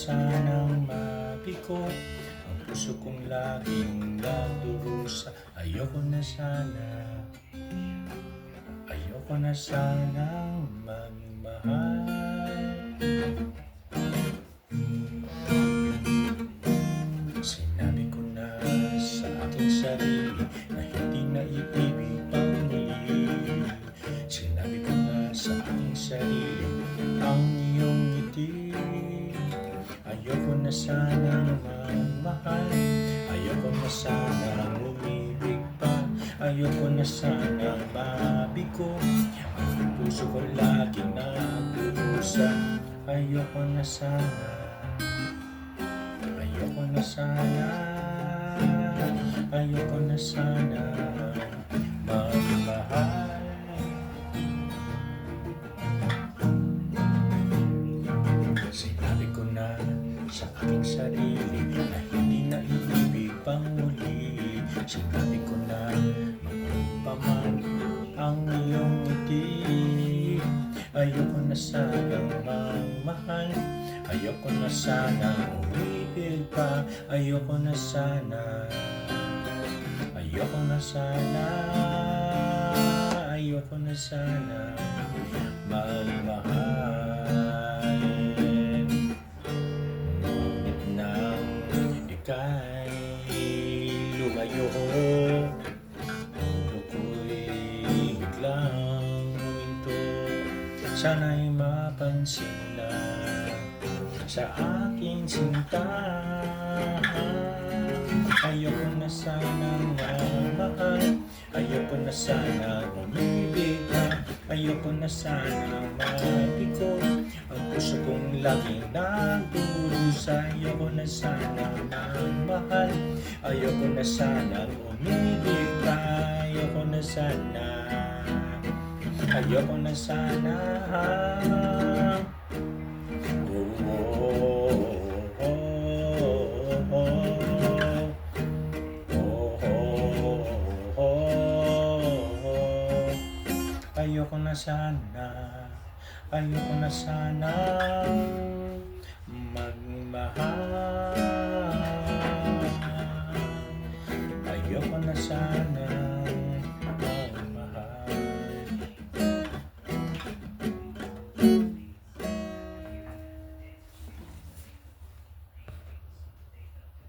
sanang mabigo ang puso kong laging nagdurusa. Ayoko na sanang magmahal. Sinabi ko na sa aking sarili na hindi na iibig pang muli. Sinabi ko na sa aking sarili ang iyong ngiti. Ayoko na sanang magmahal, ayoko na sanang umibig pa, ayoko na sanang mabigo ang puso ko laging nagdurusa. Ayoko na sana, ayoko na sana, ayoko na sana magmahal. Sinabi ko na sa aking sarili na hindi na iibig pang muli. Sinabi ko na noon pa man ang iyong ngiti. Ayoko na sanang magmahal, ayoko na sanang umibig pa, ayoko na sana, ayoko na sana, ayoko na sana magmahal. Ngunit nang ika'y lumayo, ulo ko'y biglang huminto. Sana'y mapansin na sa aking sinta. Ayoko na sanang magmahal, ayoko na sanang umibig ka, ayoko na sanang mabigo ang puso kong laging nagdurusa. Ayoko na sanang magmahal, ayoko na sanang umibig ka, ayoko na sana, ayoko na sana. Ayoko na sana, ayoko na sana magmahal. Ayoko na sana